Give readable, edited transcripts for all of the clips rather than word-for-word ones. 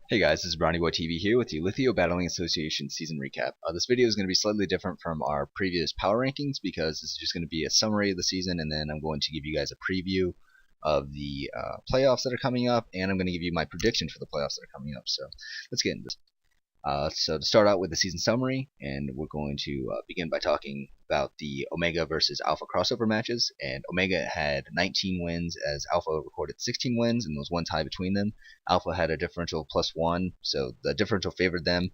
Hey guys, this is Brownie Boy TV here with the Litheo Battling Association season recap. This video is going to be slightly different from our previous power rankings because this is just going to be a summary of the season, and then I'm going to give you guys a preview of the playoffs that are coming up, and I'm going to give you my prediction for the playoffs that are coming up. So let's get into this. So to start out with the season summary, and we're going to begin by talking about the Omega versus Alpha crossover matches. And Omega had 19 wins as Alpha recorded 16 wins, and there was one tie between them. Alpha had a differential of +1, so the differential favored them,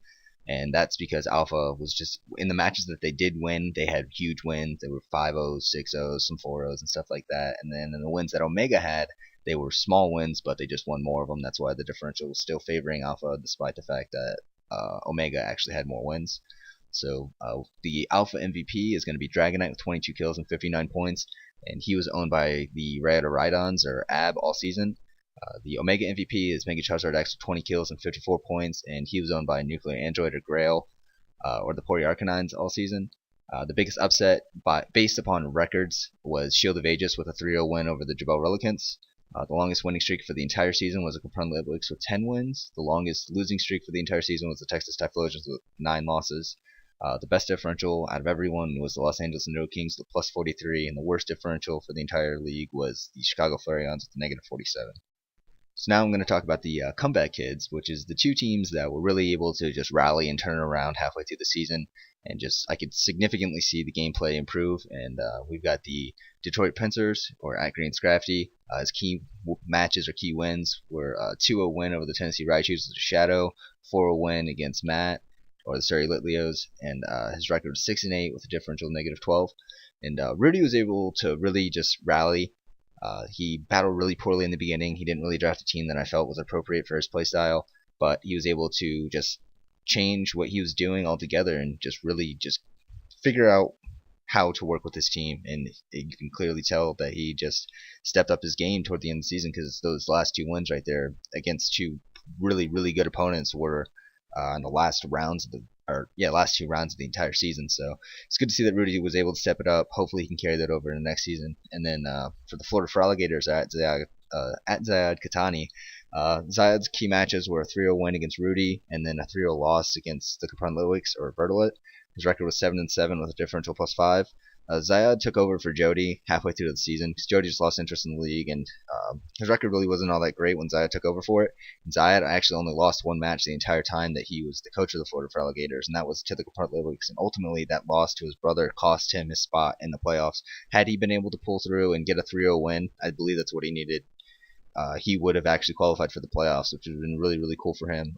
and that's because Alpha was just in the matches that they did win, they had huge wins. They were 5-0s, 6-0s, some 4-0s, and stuff like that. And then in the wins that Omega had, they were small wins, but they just won more of them. That's why the differential was still favoring Alpha, despite the fact that Omega actually had more wins. So the Alpha MVP is going to be Dragonite with 22 kills and 59 points, and he was owned by the Rhyhorn Rhydons, or AB, all season. The Omega MVP is Mega Charizard X with 20 kills and 54 points, and he was owned by Nuclear Android or Grail, or the Pori Arcanines, all season. The biggest upset based upon records was Shield of Aegis with a 3-0 win over the Jabel Relicants. The longest winning streak for the entire season was the Capron Liblix with 10 wins. The longest losing streak for the entire season was the Texas Typhlosions with 9 losses. The best differential out of everyone was the Los Angeles Nido Kings with +43, and the worst differential for the entire league was the Chicago Flareons with -47. So now I'm going to talk about the Comeback Kids, which is the two teams that were really able to just rally and turn around halfway through the season, and just I could significantly see the gameplay improve. And we've got the Detroit Pincers, or at Green Scrafty. His key matches or key wins were a 2-0 win over the Tennessee Raichus with a Shadow, 4-0 win against Matt, or the Surrey Litleos, and his record was 6-8 with a differential of -12. And Rudy was able to really just rally. He battled really poorly in the beginning. He didn't really draft a team that I felt was appropriate for his playstyle, but he was able to just change what he was doing altogether and just really just figure out how to work with his team. And you can clearly tell that he just stepped up his game toward the end of the season, because those last two wins right there against two really good opponents were in the last rounds of the last two rounds of the entire season. So it's good to see that Rudy was able to step it up. Hopefully he can carry that over in the next season. And then for the Florida Alligators at Zayad Katani, Zayad's key matches were a 3-0 win against Rudy, and then a 3-0 loss against the Capron Liwix, or Vertilit. His record was 7-7 with a differential +5. Zayad took over for Jody halfway through the season because Jody just lost interest in the league, and his record really wasn't all that great when Zayad took over for it. And Zayad actually only lost one match the entire time that he was the coach of the Florida Alligators, and that was to the Capron Liwix. And ultimately, that loss to his brother cost him his spot in the playoffs. Had he been able to pull through and get a 3-0 win, I believe that's what he needed. He would have actually qualified for the playoffs, which would have been really cool for him.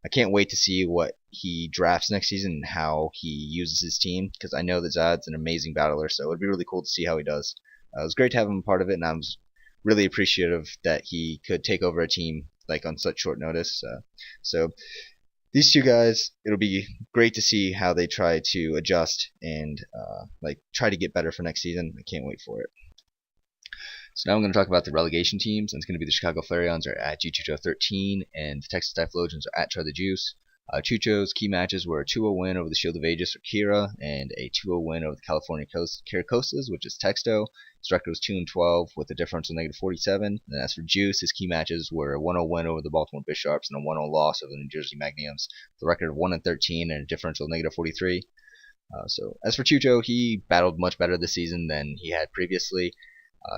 I can't wait to see what he drafts next season and how he uses his team, because I know that Zayad's an amazing battler, so it would be really cool to see how he does. It was great to have him a part of it, and I was really appreciative that he could take over a team like on such short notice. So these two guys, it'll be great to see how they try to adjust and try to get better for next season. I can't wait for it. So now I'm going to talk about the relegation teams, and it's going to be the Chicago Flareons are at Chucho13, and the Texas Typhlosions are at Try the Juice. Chucho's key matches were a 2-0 win over the Shield of Aegis, or Kira, and a 2-0 win over the California Caracostas, which is Texto. His record was 2-12 with a differential -47. And as for Juice, his key matches were a 1-0 win over the Baltimore Bishops and a 1-0 loss over the New Jersey Magniums, with a record of 1-13 and a differential of -43. So as for Chucho, he battled much better this season than he had previously.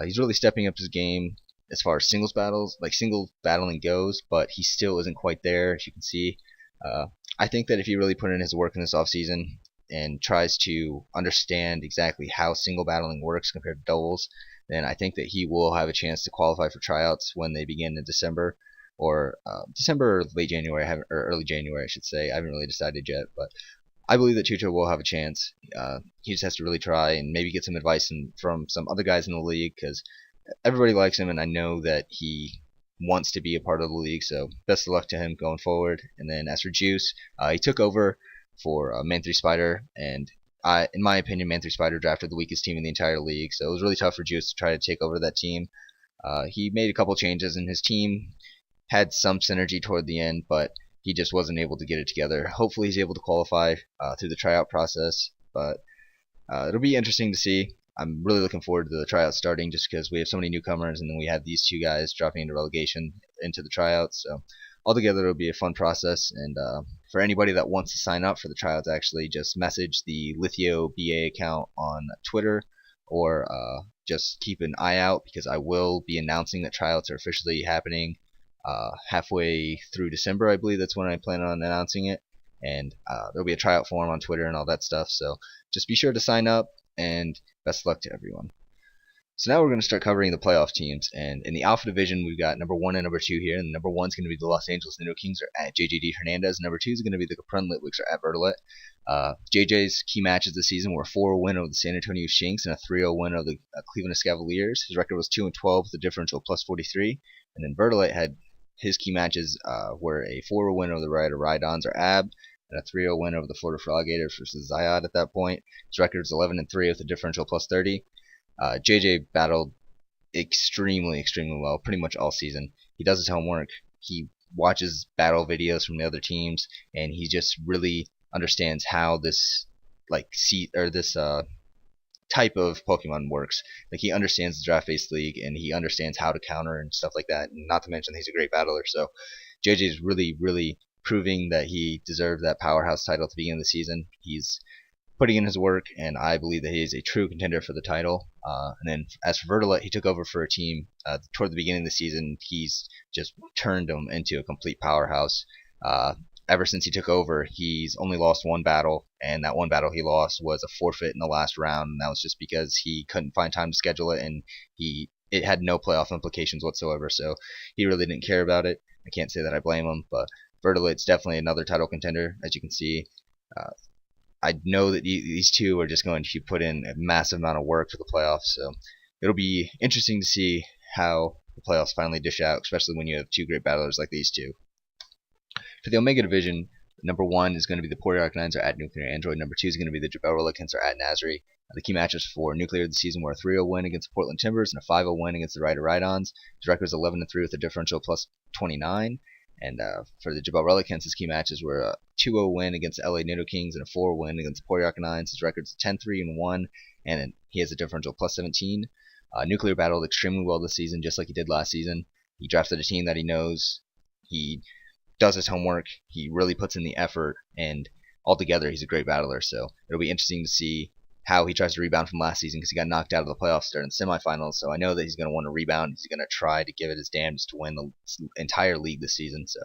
He's really stepping up his game as far as singles battling goes, but he still isn't quite there, as you can see. I think that if he really put in his work in this offseason and tries to understand exactly how single battling works compared to doubles, then I think that he will have a chance to qualify for tryouts when they begin in December, or December or late January, or early January, I should say. I haven't really decided yet, but I believe that Chucho will have a chance. He just has to really try and maybe get some advice from some other guys in the league, because everybody likes him, and I know that he wants to be a part of the league. So best of luck to him going forward. And then as for Juice, he took over for Man3 Spider, and in my opinion, Man3 Spider drafted the weakest team in the entire league, so it was really tough for Juice to try to take over that team. He made a couple changes, and his team had some synergy toward the end, but he just wasn't able to get it together. Hopefully he's able to qualify through the tryout process, but it'll be interesting to see. I'm really looking forward to the tryouts starting, just because we have so many newcomers, and then we have these two guys dropping into relegation into the tryouts. So altogether it'll be a fun process, and for anybody that wants to sign up for the tryouts, actually just message the Litheo BA account on Twitter, or just keep an eye out, because I will be announcing that tryouts are officially happening halfway through December. I believe that's when I plan on announcing it, and there'll be a tryout form on Twitter and all that stuff, so just be sure to sign up, and best of luck to everyone. So now we're going to start covering the playoff teams, and in the Alpha Division we've got number 1 and number 2 here, and number 1 is going to be the Los Angeles Nido Kings are at JJD Hernandez, number 2 is going to be the Capron Litwigs are at Verdelet. JJ's key matches this season were a 4-0 win over the San Antonio Shinx and a 3-0 win over the Cleveland Escavaliers. His record was 2-12 with a differential plus 43, and then Verdelet had his key matches were a 4-0 win over the Rhydons or AB, and a 3-0 win over the Florida Froggators versus Zyod at that point. His record is 11-3 with a differential plus 30. JJ battled extremely well pretty much all season. He does his homework, he watches battle videos from the other teams, and he just really understands how this type of Pokemon works. Like, he understands the draft-based league, and he understands how to counter and stuff like that, and not to mention he's a great battler. So JJ is really proving that he deserved that powerhouse title at the beginning of the season. He's putting in his work, and I believe that he is a true contender for the title. And then as for Verdelet, he took over for a team toward the beginning of the season. He's just turned them into a complete powerhouse. Ever since he took over, he's only lost one battle, and that one battle he lost was a forfeit in the last round, and that was just because he couldn't find time to schedule it, and it had no playoff implications whatsoever, so he really didn't care about it. I can't say that I blame him, but Verdelet's definitely another title contender, as you can see. I know that these two are just going to put in a massive amount of work for the playoffs, so it'll be interesting to see how the playoffs finally dish out, especially when you have two great battlers like these two. For the Omega Division, number 1 is going to be the Port Arcanines are at Nuclear Android. Number 2 is going to be the Jabel Relicants are at Nazri. The key matches for Nuclear this season were a 3-0 win against the Portland Timbers and a 5-0 win against the Rhydons. His record is 11-3 with a differential plus 29. And for the Jabel Relicants, his key matches were a 2-0 win against the LA Nido Kings and a 4-0 win against the Port Arcanines. His record is 10-3-1, and he has a differential plus 17. Nuclear battled extremely well this season, just like he did last season. He drafted a team that he knows. He does his homework. He really puts in the effort, and altogether he's a great battler. So it'll be interesting to see how he tries to rebound from last season, because he got knocked out of the playoffs during the semifinals. So I know that he's going to want to rebound. He's going to try to give it his damnedest to win the entire league this season. So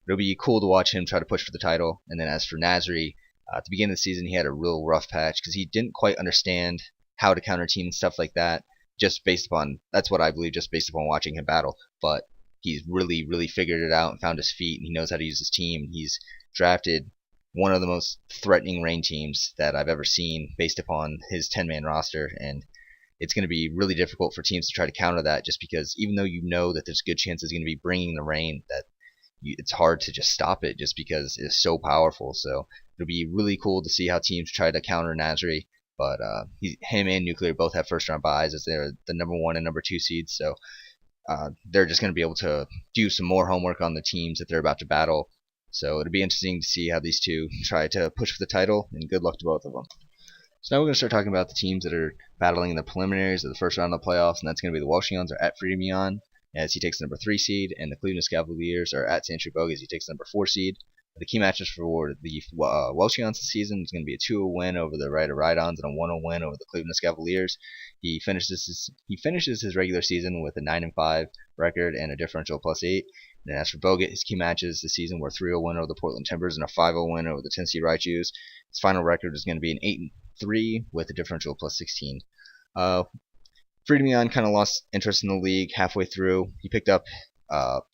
it'll be cool to watch him try to push for the title. And then as for Nazri, at the beginning of the season he had a real rough patch because he didn't quite understand how to counter team and stuff like that. That's what I believe, just based upon watching him battle. But he's really figured it out and found his feet, and he knows how to use his team. He's drafted one of the most threatening rain teams that I've ever seen based upon his 10-man roster, and it's going to be really difficult for teams to try to counter that, just because even though you know that there's a good chance it's going to be bringing the rain, that it's hard to just stop it just because it's so powerful. So it'll be really cool to see how teams try to counter Nazri, but him and Nuclear both have first round buys as they're the number 1 and number 2 seeds, so they're just going to be able to do some more homework on the teams that they're about to battle. So it'll be interesting to see how these two try to push for the title, and good luck to both of them. So now we're going to start talking about the teams that are battling in the preliminaries of the first round of the playoffs, and that's going to be the Welchions are at Freemion as he takes the number 3 seed, and the Cleveland Escavaliers are at Santry Bogue as he takes the number 4 seed. The key matches for the Welchions this season is going to be a 2-0 win over the Rhydons and a 1-0 win over the Cleveland Escavaliers. He finishes his regular season with a 9-5 record and a differential plus 8. And as for Bogut, his key matches this season were a 3-0 win over the Portland Timbers and a 5-0 win over the Tennessee Raichus. His final record is going to be an 8-3 with a differential plus 16. Freemion kind of lost interest in the league halfway through. He picked up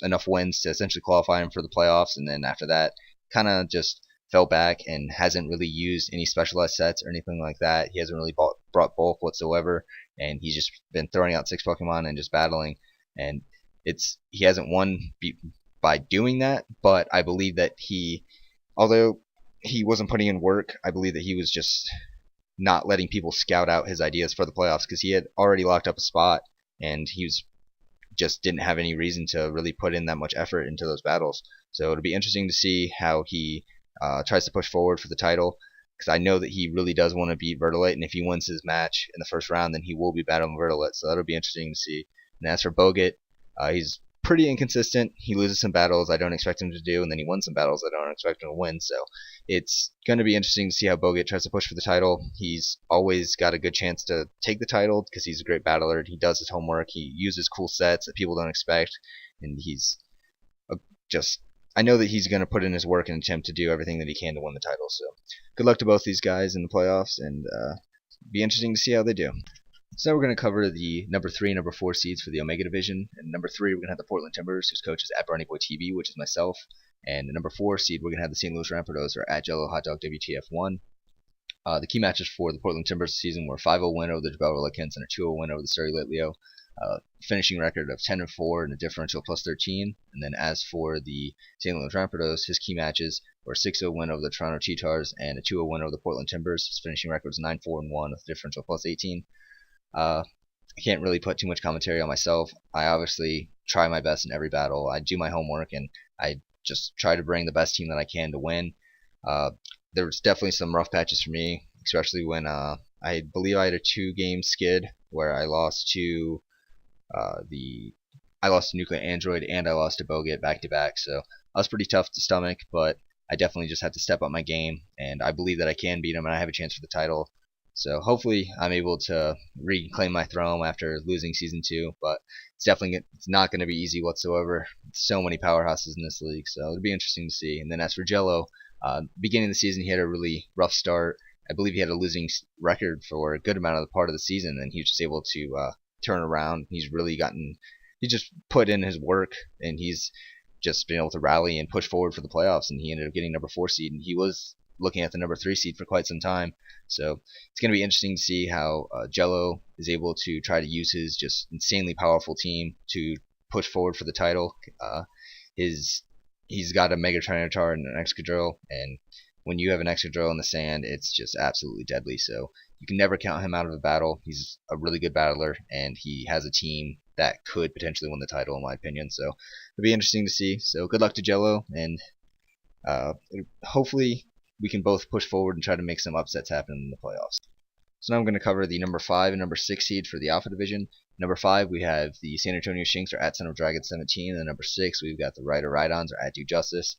enough wins to essentially qualify him for the playoffs, and then after that kind of just fell back and hasn't really used any specialized sets or anything like that. He hasn't really brought bulk whatsoever, and he's just been throwing out 6 Pokemon and just battling, and he hasn't won by doing that. But I believe that although he wasn't putting in work, I believe that he was just not letting people scout out his ideas for the playoffs, because he had already locked up a spot, and just didn't have any reason to really put in that much effort into those battles. So it'll be interesting to see how he tries to push forward for the title, because I know that he really does want to beat Verdelet, and if he wins his match in the first round, then he will be battling Verdelet, so that'll be interesting to see. And as for Bogut, he's pretty inconsistent. He loses some battles I don't expect him to do, and then he wins some battles I don't expect him to win. So it's going to be interesting to see how Bogut tries to push for the title. He's always got a good chance to take the title because he's a great battler. He does his homework. He uses cool sets that people don't expect, and he's just I know that he's going to put in his work and attempt to do everything that he can to win the title. So good luck to both these guys in the playoffs, and be interesting to see how they do. So now we're going to cover the number 3 and number 4 seeds for the Omega Division. And number 3, we're going to have the Portland Timbers, whose coach is at BrownieBoyTV, which is myself. And the number 4 seed, we're going to have the St. Louis Rampardos, or at Jello Hot Dog WTF1. The key matches for the Portland Timbers this season were a 5-0 win over the Jabal Relicants and a 2-0 win over the Surrey Litheo. Finishing record of 10-4 and a differential plus 13. And then as for the St. Louis Rampardos, his key matches were a 6-0 win over the Toronto Cheetahs and a 2-0 win over the Portland Timbers. His finishing record was 9-4-1 with a differential plus 18. I can't really put too much commentary on myself. I obviously try my best in every battle. I do my homework, and I just try to bring the best team that I can to win. There was definitely some rough patches for me, especially when I believe I had a 2-game skid where I lost to Nuclear Android and I lost to Bogut back to back. So that was pretty tough to stomach, but I definitely just had to step up my game, and I believe that I can beat him and I have a chance for the title. So hopefully I'm able to reclaim my throne after losing Season 2, but it's not going to be easy whatsoever. So many powerhouses in this league, so it'll be interesting to see. And then as for Jello, beginning of the season he had a really rough start. I believe he had a losing record for a good amount of the part of the season, and he was just able to turn around. He just put in his work, and he's just been able to rally and push forward for the playoffs, and he ended up getting number 4 seed, and he was looking at the number 3 seed for quite some time. So it's going to be interesting to see how Jello is able to try to use his just insanely powerful team to push forward for the title. He's got a Mega Trinitar and an Excadrill, and when you have an Excadrill in the sand, it's just absolutely deadly. So you can never count him out of a battle. He's a really good battler, and he has a team that could potentially win the title, in my opinion. So it'll be interesting to see. So good luck to Jello, and hopefully we can both push forward and try to make some upsets happen in the playoffs. So now I'm going to cover the number 5 and number 6 seed for the Alpha Division. Number 5, we have the San Antonio Shinx, or at Son of Dragon 17, and then number 6, we've got the Rider Rhydons, or at Do Justice.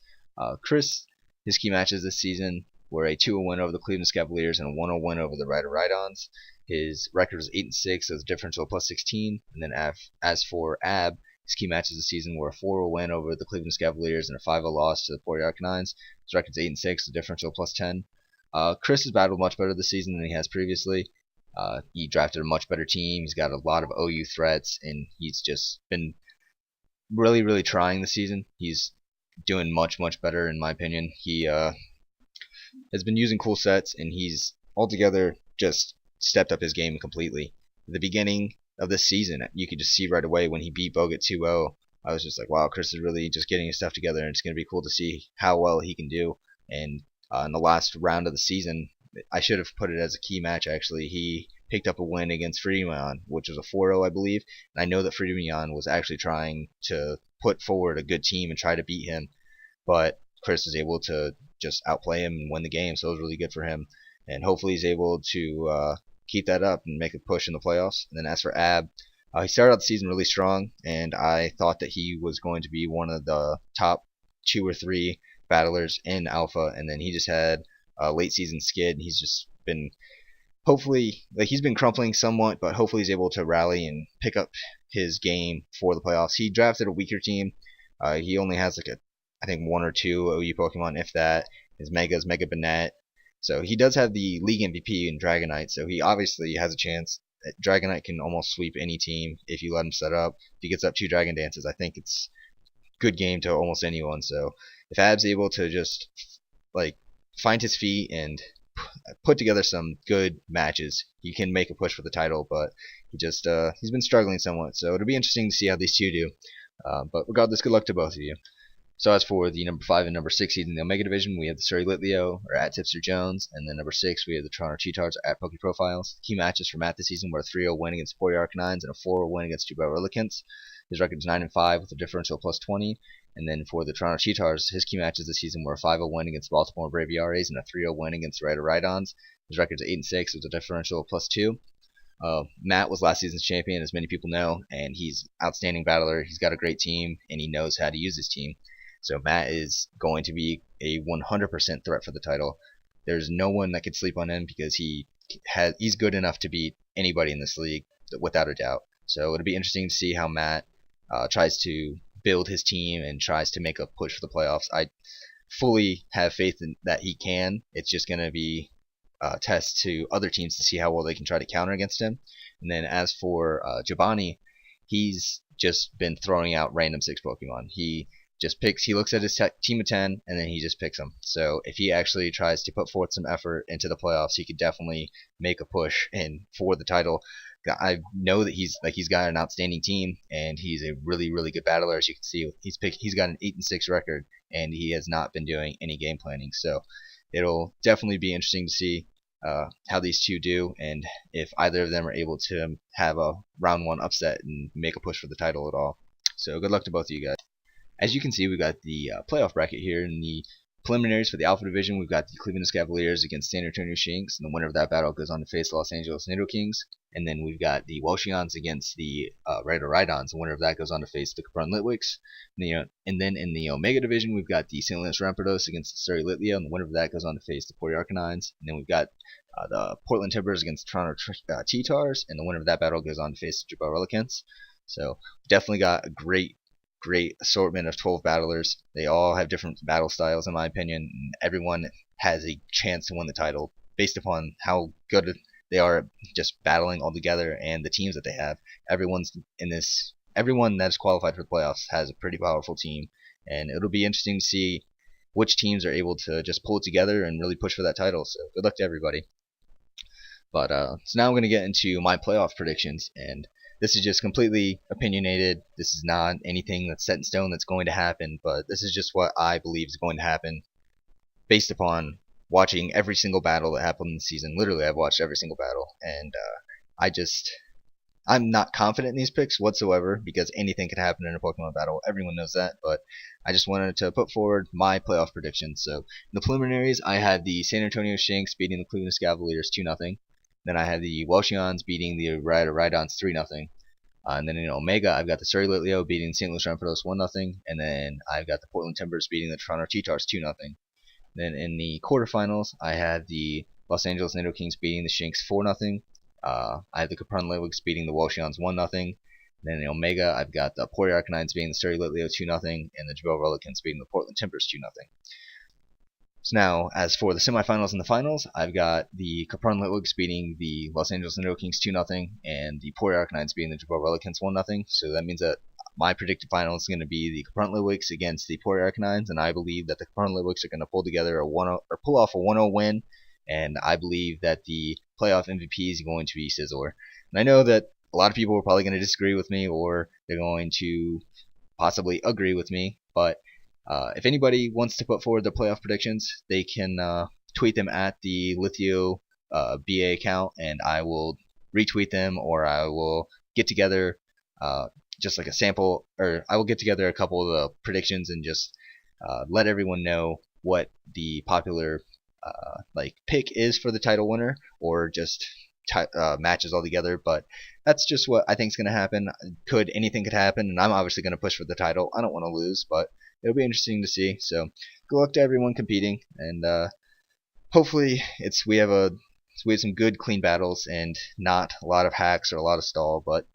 Chris, his key matches this season were a 2-0 win over the Cleveland Escavaliers and a 1-0 win over the Rider Rhydons. His record was 8-6, so it's differential plus 16. And then as for Ab, his key matches this season were a 4-0 win over the Cleveland Escavaliers and a 5-0 loss to the Port Arcanines. His record's 8-6, the differential plus 10. Chris has battled much better this season than he has previously. He drafted a much better team. He's got a lot of OU threats, and he's just been really, really trying this season. He's doing much, much better, in my opinion. He has been using cool sets, and he's altogether just stepped up his game completely. At the beginning of this season, you could just see right away when he beat Bogut 2-0. I was just like, wow, Chris is really just getting his stuff together, and it's going to be cool to see how well he can do. And in the last round of the season, I should have put it as a key match, actually. He picked up a win against Freemion, which was a 4-0, I believe. And I know that Freemion was actually trying to put forward a good team and try to beat him, but Chris was able to just outplay him and win the game, so it was really good for him. And hopefully he's able to keep that up and make a push in the playoffs. And then as for Ab, he started out the season really strong, and I thought that he was going to be one of the top 2 or 3 battlers in Alpha, and then he just had a late season skid. He's just been he's been crumpling somewhat, but hopefully he's able to rally and pick up his game for the playoffs. He drafted a weaker team. He only has I think 1 or 2 OU Pokemon, if that. His Mega's Mega Banette. So he does have the league MVP in Dragonite, so he obviously has a chance. Dragonite can almost sweep any team if you let him set up. If he gets up 2 Dragon Dances, I think it's good game to almost anyone. So if Ab's able to just find his feet and put together some good matches, he can make a push for the title. But he's been struggling somewhat, so it'll be interesting to see how these two do. But regardless, good luck to both of you. So as for the number 5 and number 6 seeds in the Omega Division, we have the Surrey Litheo, or at Tipster Jones, and then number 6 we have the Toronto Cheetahs, or at Pokeprofiles. Key matches for Matt this season were a 3-0 win against Port Arcanines and a 4-0 win against Jubel Relicants. His record is 9-5 with a differential plus 20. And then for the Toronto Cheetahs, his key matches this season were a 5-0 win against Baltimore Braviaries and a 3-0 win against the Rider Rhydons. His record is 8-6 with a differential plus 2. Matt was last season's champion, as many people know, and he's outstanding battler. He's got a great team, and he knows how to use his team. So Matt is going to be a 100% threat for the title. There's no one that could sleep on him because he's good enough to beat anybody in this league without a doubt. So it'll be interesting to see how Matt tries to build his team and tries to make a push for the playoffs. I fully have faith in that he can. It's just going to be test to other teams to see how well they can try to counter against him. And then as for Giovanni, he's just been throwing out random 6 Pokemon. He looks at his team of 10, and then he just picks them. So if he actually tries to put forth some effort into the playoffs, he could definitely make a push in for the title. I know that he's got an outstanding team, and he's a really, really good battler. As you can see, he's got an 8-6 record, and he has not been doing any game planning. So it'll definitely be interesting to see how these two do, and if either of them are able to have a round 1 upset and make a push for the title at all. So good luck to both of you guys. As you can see, we've got the playoff bracket here. In the preliminaries for the Alpha Division, we've got the Cleveland Escavaliers against San Antonio Shinx, and the winner of that battle goes on to face the Los Angeles Kings. And then we've got the Welchions against the Rhydons. The winner of that goes on to face the Capron Litwicks. And then in the Omega Division, we've got the St. Louis Rampardos against the Surrey Litheo, and the winner of that goes on to face the Port Arcanines. And then we've got the Portland Timbers against the Toronto T-Tars, and the winner of that battle goes on to face the Jabal Relicants. So definitely got a great assortment of 12 battlers. They all have different battle styles, in my opinion, and everyone has a chance to win the title based upon how good they are at just battling all together and the teams that they have. Everyone that's qualified for the playoffs has a pretty powerful team, and it'll be interesting to see which teams are able to just pull it together and really push for that title. So good luck to everybody. But so now I'm going to get into my playoff predictions, and this is just completely opinionated. This is not anything that's set in stone that's going to happen, but this is just what I believe is going to happen based upon watching every single battle that happened in the season. Literally, I've watched every single battle, and I'm not confident in these picks whatsoever because anything could happen in a Pokemon battle. Everyone knows that, but I just wanted to put forward my playoff predictions. So in the preliminaries, I had the San Antonio Shinx beating the Cleveland Escavaliers 2-0. Then I have the Welchions beating the Rhydons 3-0. And then in Omega, I've got the Surrey Litheo beating the St. Louis Rampardos 1-0. And then I've got the Portland Timbers beating the Toronto T-Tars 2-0. Then in the quarterfinals, I have the Los Angeles Kings beating the Shinx 4-0. I have the Capron Litwicks beating the Welchions 1-0. Then in Omega, I've got the Port Arcanines beating the Surrey Litheo 2-0. And the Jabal Relicants beating the Portland Timbers 2-0. So now, as for the semifinals and the finals, I've got the Capron Litwicks beating the Los Angeles Kings 2-0, and the Port Arcanines beating the Jabal Relicants 1-0. So that means that my predicted final is going to be the Capron Litwicks against the Port Arcanines, and I believe that the Capron Litwicks are going to pull together pull off a 1-0 win, and I believe that the playoff MVP is going to be Sizzler. And I know that a lot of people are probably going to disagree with me, or they're going to possibly agree with me, but if anybody wants to put forward their playoff predictions, they can tweet them at the Litheo BA account, and I will retweet them, or I will get together just like a sample, or I will get together a couple of the predictions and just let everyone know what the popular pick is for the title winner, or just matches all together. But that's just what I think is going to happen. Anything could happen, and I'm obviously going to push for the title. I don't want to lose, but it'll be interesting to see. So good luck to everyone competing, and hopefully we have some good clean battles and not a lot of hacks or a lot of stall. But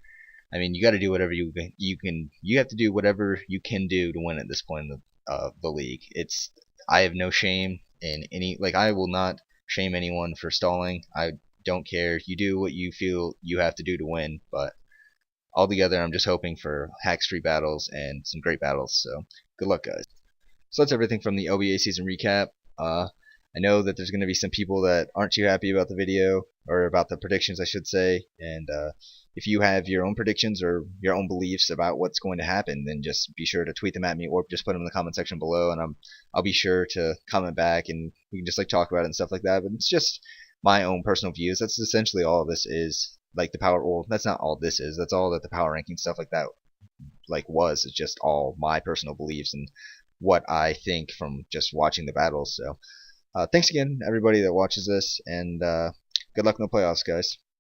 I mean, you got to do whatever you can. You have to do whatever you can do to win at this point in the league. I have no shame in any, I will not shame anyone for stalling. I don't care. You do what you feel you have to do to win, but altogether, I'm just hoping for hack-free battles and some great battles. So good luck, guys. So that's everything from the LBA season recap. I know that there's going to be some people that aren't too happy about the video, or about the predictions, I should say. And if you have your own predictions or your own beliefs about what's going to happen, then just be sure to tweet them at me, or just put them in the comment section below, and I'll be sure to comment back, and we can just talk about it and stuff like that. But it's just my own personal views. That's essentially all this is. That's not all this is. That's all that the power ranking stuff like that was. It's just all my personal beliefs and what I think from just watching the battles. So thanks again, everybody that watches this, and good luck in the playoffs, guys.